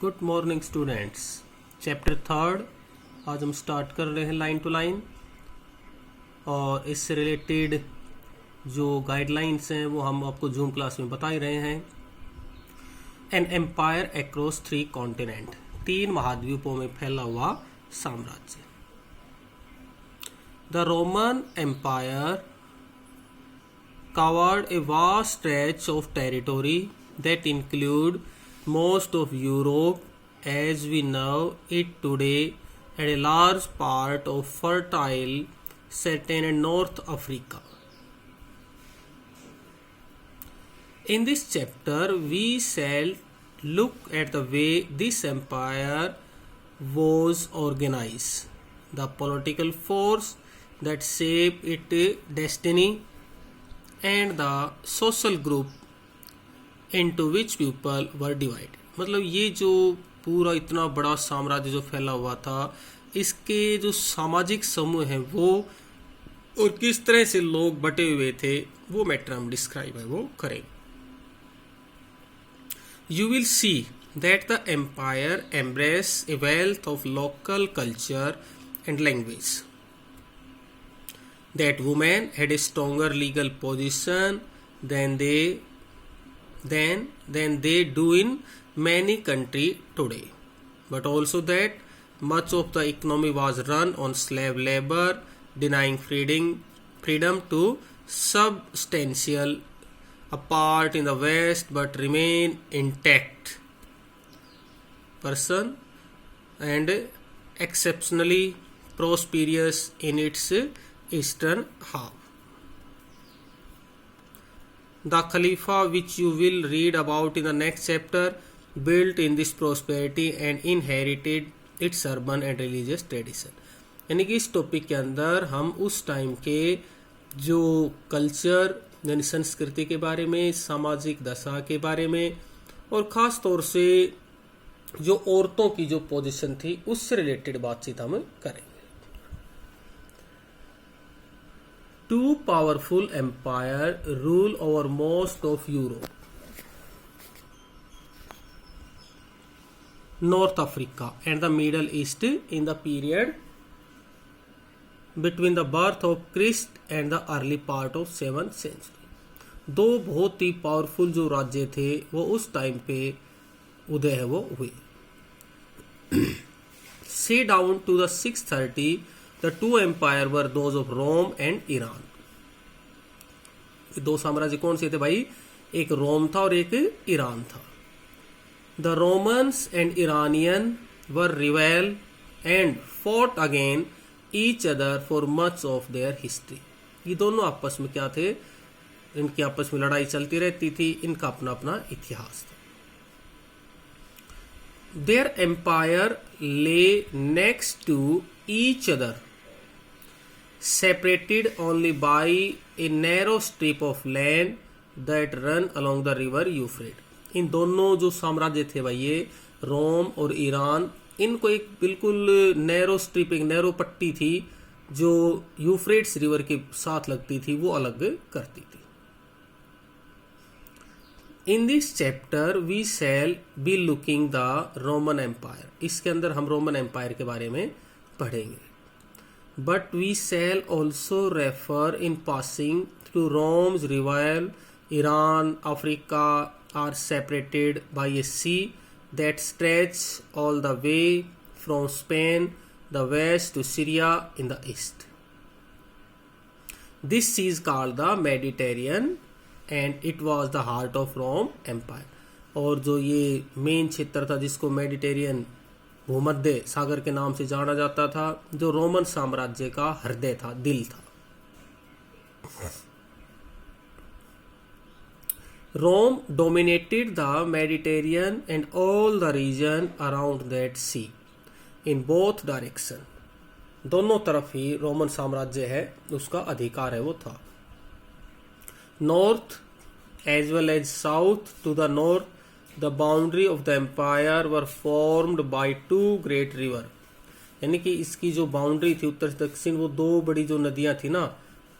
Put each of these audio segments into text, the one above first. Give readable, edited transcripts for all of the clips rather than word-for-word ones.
Good morning students. Chapter third आज हम start कर रहे हैं लाइन टू लाइन, और इससे रिलेटेड जो गाइडलाइंस हैं वो हम आपको जूम क्लास में बता ही रहे हैं। एन एम्पायर अक्रॉस 3 कॉन्टिनेंट, 3 महाद्वीपों में फैला हुआ साम्राज्य। The Roman empire covered a vast stretch of territory that include most of Europe as we know it today and a large part of fertile Certain and North Africa. In this chapter, we shall look at the way this empire was organized, the political force that shaped its destiny, and the social group into which people were divided. मतलब ये जो पूरा इतना बड़ा साम्राज्य जो फैला हुआ था, इसके जो सामाजिक समूह हैं वो और किस तरह से लोग बटे हुए थे, वो मैटर हम डिस्क्राइब है वो करेंगे। You will see that the empire embraced a wealth of local culture and language, that women had a stronger legal position than they do in many countries today, but also that much of the economy was run on slave labor, denying freedom to substantial a part in the West but remain intact person and exceptionally prosperous in its eastern half. The Khalifa, which you will read about in the next chapter, built in this prosperity and inherited its urban and religious tradition. यानी कि इस topic के अंदर हम उस time के जो culture यानी संस्कृति के बारे में, सामाजिक दशा के बारे में, और ख़ास तौर से जो औरतों की जो पोजीशन थी उससे रिलेटेड बातचीत हम करेंगे। Two powerful empires rule over most of Europe, North Africa and the Middle East in the period between the birth of Christ and the early part of 7th century. दो बहुत ही powerful जो राज्य थे वो उस टाइम पे उदय है वो हुए। Say down to the 630 the two empires were those of Rome and Iran. दो साम्राज्य कौन से थे भाई? एक रोम था और एक ईरान था। The Romans and Iranian were rival and fought against each other for much of their history. ये दोनों आपस में क्या थे? इनकी आपस में लड़ाई चलती रहती थी, इनका अपना अपना इतिहास था। Their empire lay next to each other, separated only by a narrow strip of land that run along the river Euphrates. इन दोनों जो साम्राज्य थे भाई, ये रोम और ईरान, इनको एक बिल्कुल नैरो स्ट्रिप, एक नैरो पट्टी थी जो यूफ्रेट्स रिवर के साथ लगती थी, वो अलग करती थी। In this chapter we shall be looking the Roman empire. इसके अंदर हम रोमन एम्पायर के बारे में पढ़ेंगे। But we shall also refer in passing to Rome's rival Iran. Africa are separated by a sea that stretches all the way from Spain, the west, to Syria in the east. This sea is called the Mediterranean and it was the heart of Rome Empire. और जो ये main क्षेत्र था जिसको Mediterranean भूमध्य सागर के नाम से जाना जाता था, जो रोमन साम्राज्य का हृदय था, दिल था। Rome dominated the Mediterranean and all the region around that sea in both direction. दोनों तरफ ही रोमन साम्राज्य है, उसका अधिकार है वो था। North as well as south to the north the boundary of the empire were formed by two great river. यानी कि इसकी जो बाउंड्री थी उत्तर से दक्षिण, वो दो बड़ी जो नदियां थी ना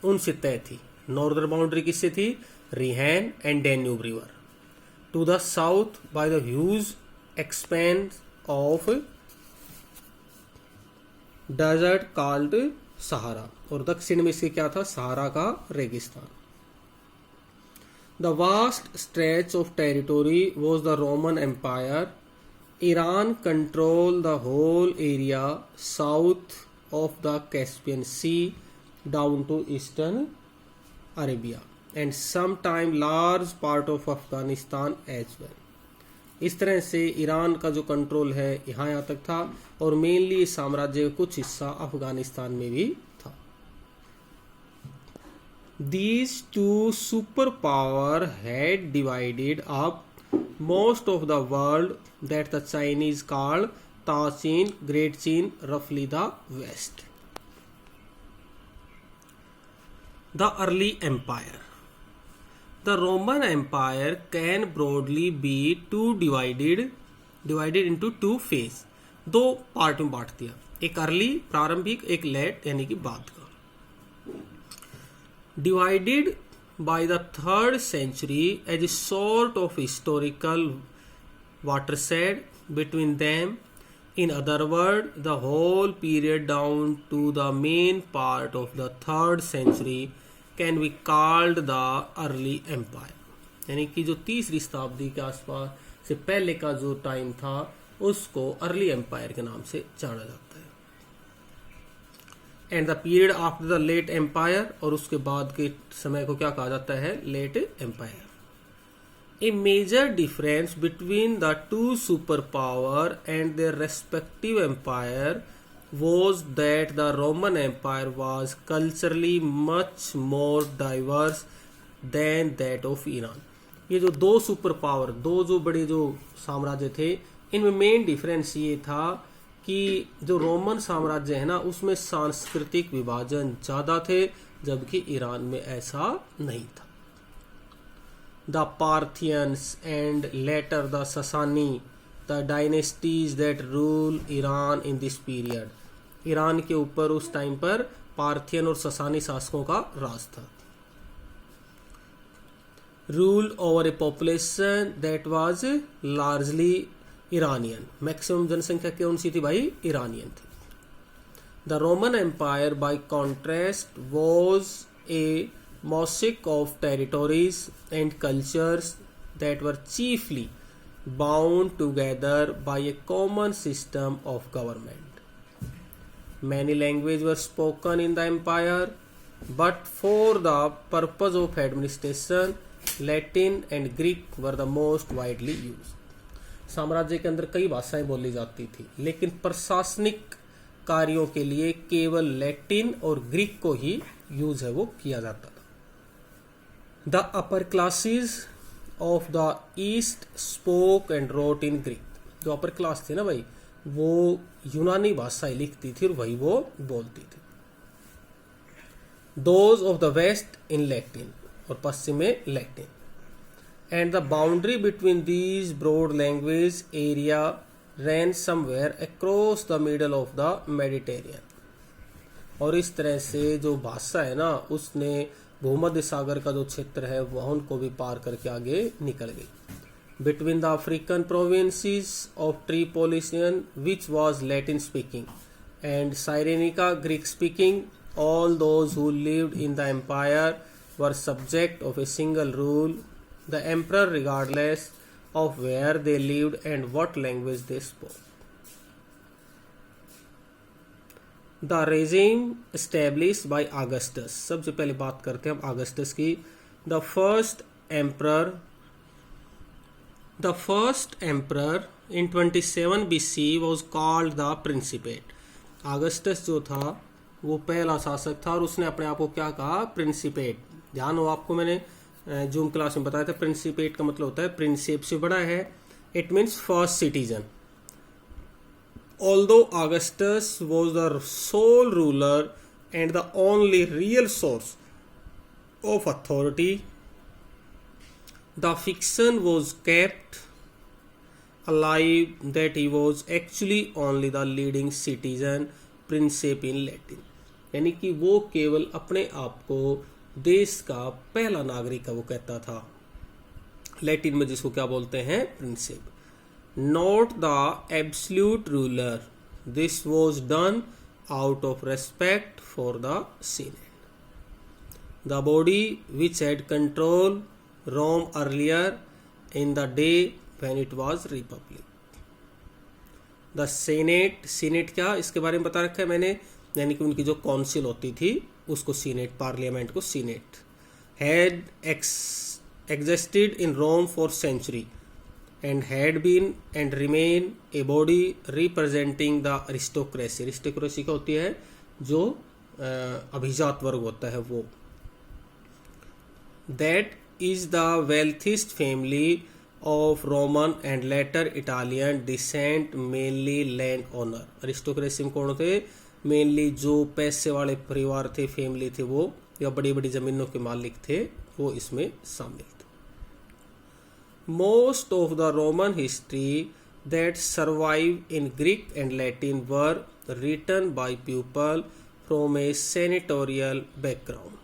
उनसे तय थी। नॉर्दर्न बाउंड्री किससे थी? Rhine and Danube river. To the south by the huge expanse of desert called Sahara, और दक्षिण में इसके क्या था, सहारा का रेगिस्तान. The vast stretch of territory was the Roman Empire. Iran controlled the whole area south of the Caspian Sea down to eastern Arabia and sometime large part of Afghanistan as well. इस तरह से Iran का जो control है यहाँ तक था, और मेनली साम्राज्य का कुछ हिस्सा अफगानिस्तान में भी था. These two superpower had divided up most of the world that the Chinese called Ta Chin, Great Chin, roughly the West. The early empire. The Roman Empire can broadly be divided into two phases. दो part में बांट दिया, एक early प्रारंभिक, एक late यानी कि बाद का. Divided by the 3rd century as a sort of historical watershed between them. In other words, the whole period down to the main part of the 3rd century can be called the early empire. यानी कि जो तीसरी शताब्दी के आसपास से पहले का जो टाइम था उसको अर्ली एम्पायर के नाम से जाना जाता है. And the period after the late empire, और उसके बाद के समय को क्या कहा जाता है, late empire. A major difference between the two super power and their respective empire was that the Roman Empire was culturally much more diverse than that of Iran. ये जो दो सुपर पावर, दो जो बड़े जो साम्राज्य थे, इनमें मेन डिफरेंस ये था कि जो रोमन साम्राज्य है ना उसमें सांस्कृतिक विभाजन ज़्यादा थे, जबकि ईरान में ऐसा नहीं था. The Parthians and later the Sasani, the dynasties that rule Iran in this period. Iran के ऊपर उस टाइम पर पार्थियन और ससानी शासकों का राज था. Rule over a population that was largely Iranian. Maximum जनसंख्या कौन सी थी भाई, ईरानियन थी. The Roman empire by contrast was a mosaic of territories and cultures that were chiefly bound together by a common system of government. Many languages were spoken in the empire, but for the purpose of administration, Latin and Greek were the most widely used. साम्राज्य के अंदर कई भाषाएं बोली जाती थी, लेकिन प्रशासनिक कार्यों के लिए केवल लैटिन और ग्रीक को ही यूज है वो किया जाता था. The upper classes of the East spoke and wrote in Greek. जो अपर क्लास थे ना भाई, वो यूनानी भाषाएं लिखती थी और वही वो बोलती थी. Those of the West in Latin, और पश्चिम में Latin. And the boundary between these broad language area ran somewhere across the middle of the Mediterranean. और इस तरह से जो भाषा है ना उसने भूमध्य सागर का जो क्षेत्र है वह उनको भी पार करके आगे निकल गई. Between the African provinces of Tripolitan, which was Latin speaking, and Cyrenaica, Greek speaking, all those who lived in the empire were subject of a single rule, the emperor, regardless of where they lived and what language they spoke. The regime established by Augustus. सबसे पहले बात करते हैं हम Augustus की. The first emperor in 27 BC was called the Principate. Augustus जो था वो पहला शासक था और उसने अपने आप को क्या कहा, प्रिंसिपेट. ध्यान हो, आपको मैंने जूम क्लास में बताया था प्रिंसिपेट का मतलब होता है प्रिंसेप से बड़ा है. It means first citizen. Although Augustus was the sole ruler and the only real source of authority, the fiction was kept alive that he was actually only the leading citizen princeps in Latin. यानी कि वो केवल अपने आप को देश का पहला नागरिक का वो कहता था, लैटिन में जिसको क्या बोलते हैं, Prinsep. not the absolute ruler. This was done out of respect for the Senate, the body which had controlled Rome earlier in the day when it was republic. The Senate, senate क्या, इसके बारे में बता रखा है मैंने, यानी कि उनकी जो काउंसिल होती थी उसको सीनेट, पार्लियामेंट को senate, had existed in Rome for century and had been and remain a body representing the aristocracy. aristocracy क्या होती है, जो अभिजात वर्ग होता है वो. That is the wealthiest family of Roman and later Italian descent, mainly land owner. aristocracy में कौन होते, मेनली जो पैसे वाले परिवार थे, फैमिली थे वो, या बड़ी बड़ी जमीनों के मालिक थे, वो इसमें शामिल थे. Most of the Roman history that survive in Greek and Latin were written by people from a senatorial background.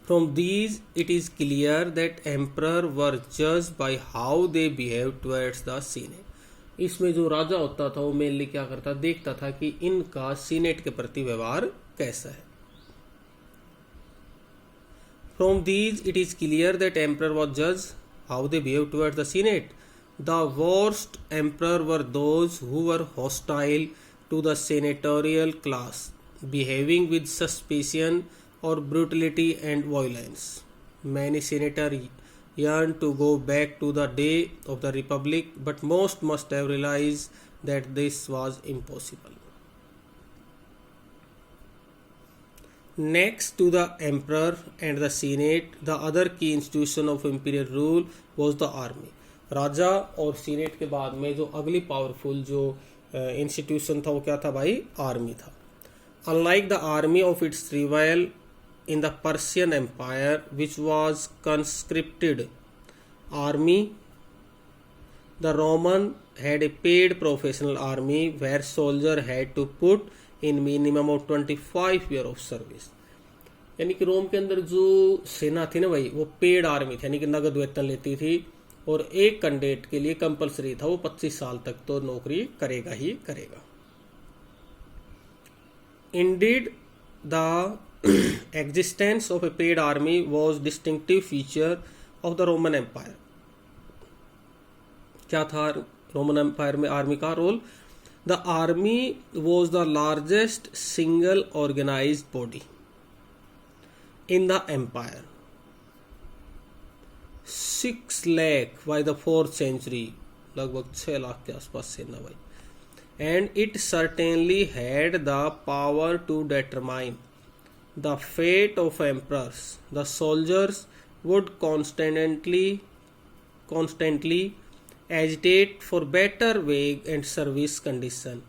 From these, it is clear that emperors were judged by how they behaved towards the Senate. इसमें जो राजा होता था वो mainly क्या करता, देखता था कि इनका सीनेट के प्रति व्यवहार कैसा है. From these, it is clear that emperor was judged how they behaved towards the Senate. The worst emperor were those who were hostile to the senatorial class, behaving with suspicion or brutality and violence. Many senators yearned to go back to the day of the republic, but most must have realized that this was impossible. Next to the emperor and the senate, the other key institution of imperial rule was the army. राजा और senate के बाद में जो अगली powerful जो institution था वो क्या था भाई, आर्मी था. Unlike the army of its rival in the Persian Empire, which was conscripted army, the Roman had a paid professional army where soldiers had to put in minimum of 25 years of service. यानी कि रोम के अंदर जो सेना थी ना भाई, वो पेड आर्मी थी, यानी कि नगद वेतन लेती थी, और एक कैंडिडेट के लिए कंपलसरी था वो 25 साल तक तो नौकरी करेगा ही करेगा. Indeed, the existence of a paid army was distinctive feature of the Roman Empire. क्या था रोमन एम्पायर में आर्मी का role? The army was the largest single organized body in the empire. 6 lakh by the 4th century, लगभग 6 लाख के आसपास सेना भाई. And it certainly had the power to determine the fate of emperors. The soldiers would constantly agitate for better wage and service condition.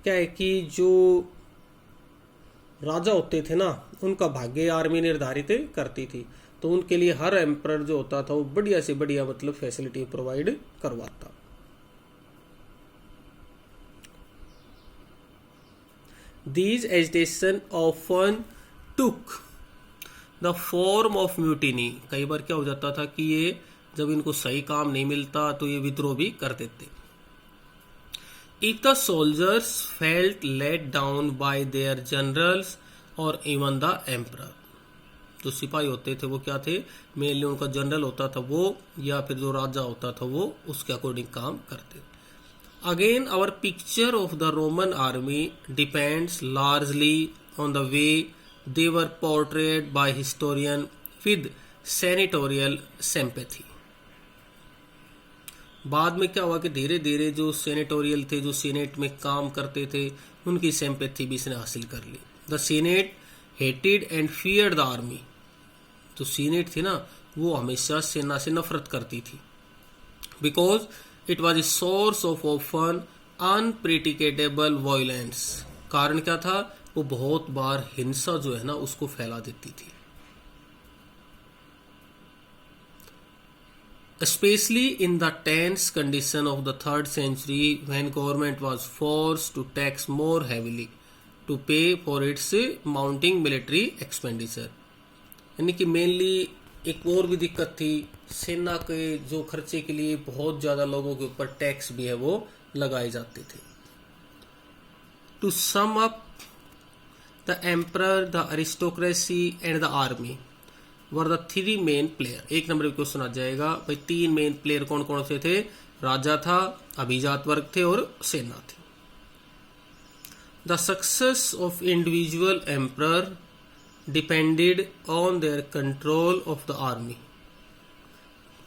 क्या है कि जो राजा होते थे ना, उनका भाग्य आर्मी निर्धारित करती थी, तो उनके लिए हर एम्परर जो होता था वो बढ़िया से बढ़िया मतलब फैसिलिटी प्रोवाइड करवाता. These agitation often took the form of mutiny. कई बार क्या हो जाता था कि ये जब इनको सही काम नहीं मिलता तो ये विद्रोह भी कर देते. If the soldiers felt let down by their generals or even the emperor, जो सिपाही होते थे वो क्या थे, मेनली उनका जनरल होता था वो, या फिर जो राजा होता था वो, उसके अकॉर्डिंग काम करते. Again, our picture of the Roman army depends largely on the way they were portrayed by historians with senatorial sympathy. बाद में क्या हुआ कि धीरे धीरे जो सेनेटोरियल थे, जो सीनेट में काम करते थे, उनकी सिंपैथी भी इसने हासिल कर ली. The senate hated and feared the army. जो सीनेट थी ना, वो हमेशा सेना से नफरत करती थी. Because it was a source of often unpredictable violence. कारण क्या था, वो बहुत बार हिंसा जो है ना उसको फैला देती थी. Especially in the tense condition of the 3rd century, when government was forced to tax more heavily to pay for its mounting military expenditure. यानी कि मेनली एक और भी दिक्कत थी, सेना के जो खर्चे के लिए बहुत ज़्यादा लोगों के ऊपर टैक्स भी है वो लगाए जाते थे। To sum up, the emperor, the aristocracy and the army were the three main player. एक नंबर पे क्वेश्चन आ जाएगा भाई, तीन मेन प्लेयर कौन कौन से थे? राजा था, अभिजात वर्ग थे और सेना थी। The success of individual emperor depended on their control of the army.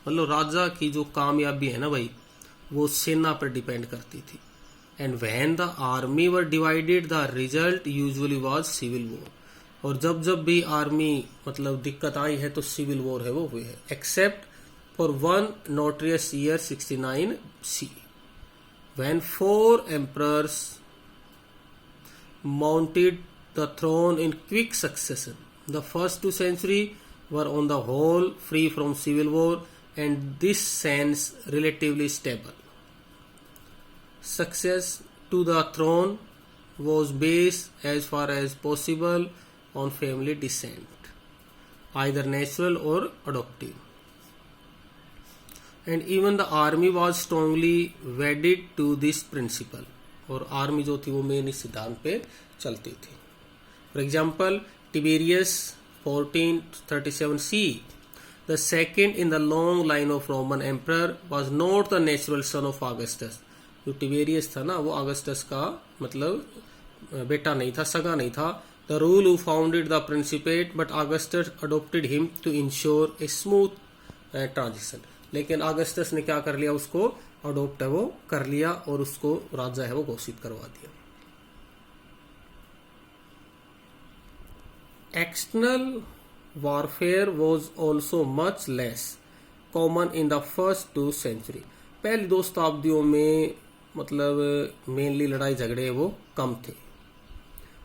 मतलब राजा की जो कामयाबी है ना भाई, वो सेना पर डिपेंड करती थी। And when the army were divided, the result usually was civil war. और जब जब भी आर्मी मतलब दिक्कत आई है तो सिविल वॉर है वो हुई है, except for one notorious year 69 C, when 4 emperors mounted the throne in quick succession. The first 2 centuries were on the whole free from civil war and this sense relatively stable. Success to the throne was based as far as possible on family descent, either natural or adoptive. And even the army was strongly wedded to this principle. और army जो थी वो main इस सिद्धांत पे चलती थी। For example Tiberius 1437 C, the second in the long line of Roman emperor was not the natural son of Augustus. जो टिबेरियस था ना वो ऑगस्टस का मतलब बेटा नहीं था, सगा नहीं था। The rule who founded the principate but Augustus adopted him to ensure a smooth transition. लेकिन ऑगस्टस ने क्या कर लिया, उसको अडोप्ट है वो कर लिया और उसको राजा है वो घोषित करवा दिया। External warfare was also much less common in the first 2 century. पहली 2 शताब्दियों में मतलब मेनली लड़ाई झगड़े वो कम थे।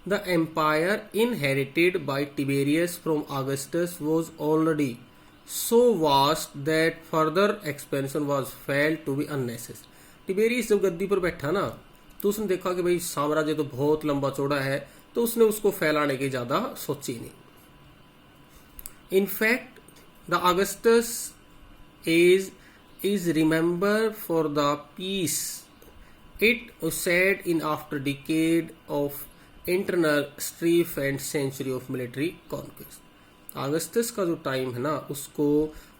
The empire inherited by Tiberius from Augustus was already so vast that further expansion was felt to be unnecessary. Tiberius जब गद्दी पर बैठा ना तो उसने देखा कि भाई साम्राज्य तो बहुत लंबा चौड़ा है, तो उसने उसको फैलाने की ज्यादा सोची नहीं। In fact the Augustus age is remember for the peace it said in after decade of internal strife and century of military conquest. Augustus का जो टाइम है ना उसको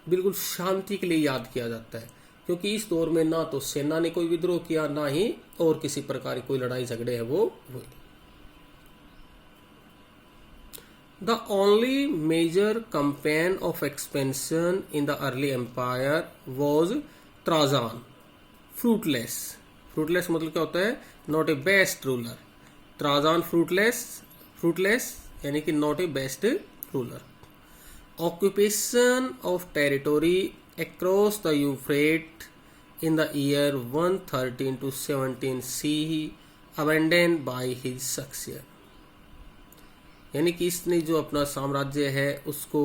बिल्कुल शांति के लिए याद किया जाता है, क्योंकि इस दौर में ना तो सेना ने कोई विद्रोह किया, ना ही और किसी प्रकार की कोई लड़ाई झगड़े है वो हुए। The only major campaign of expansion in the early empire was Trajan. Fruitless, fruitless मतलब क्या होता है? Not a best ruler. Trajan fruitless यानी कि not a best ruler. Occupation of territory across the Euphrates in the year 113 to 17 CE abandoned by his successor। यानी कि इसने जो अपना साम्राज्य है उसको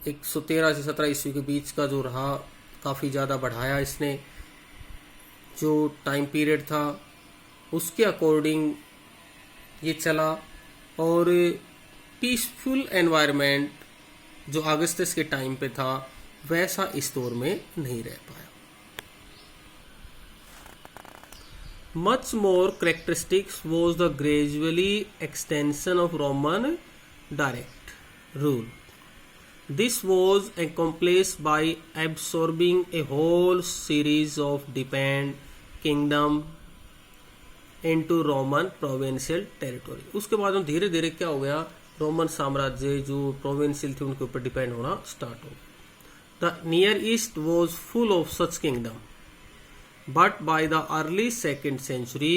113 से 17 ईस्वी के बीच का जो रहा काफ़ी ज़्यादा बढ़ाया इसने। जो टाइम पीरियड था उसके अकॉर्डिंग ये चला और पीसफुल एनवायरनमेंट जो अगस्टस के टाइम पे था वैसा इस दौर में नहीं रह पाया। Much more characteristics was the gradually extension of Roman direct rule. This was accomplished by absorbing a whole series of dependent kingdom into Roman provincial territory. उसके बाद में धीरे धीरे क्या हो गया, रोमन साम्राज्य जो प्रोविंशियल थे उनके ऊपर डिपेंड होना स्टार्ट हो गया। The near east was full of such kingdom, but by the early 2nd century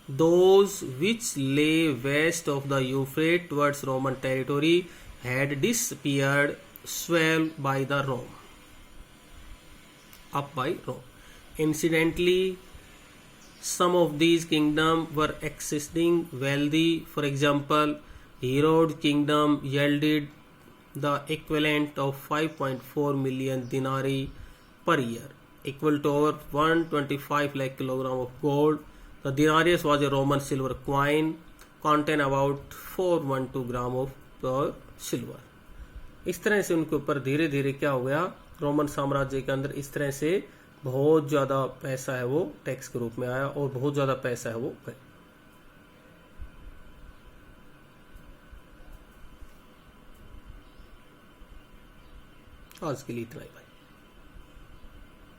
those which lay west of the Euphrates towards Roman territory had disappeared, swallowed by the Rome, up by Rome. Incidentally, some of these kingdoms were existing wealthy. For example, Herod's kingdom yielded the equivalent of 5.4 million denarii per year, equal to over 125 lakh kilogram of gold. The denarius was a Roman silver coin, contain about 412 gram of pure silver. इस तरह से उनके ऊपर धीरे धीरे क्या हो गया, रोमन साम्राज्य के अंदर इस तरह से बहुत ज्यादा पैसा है वो टैक्स के रूप में आया और बहुत ज्यादा पैसा है वो गया। आज के लिए इतना ही भाई।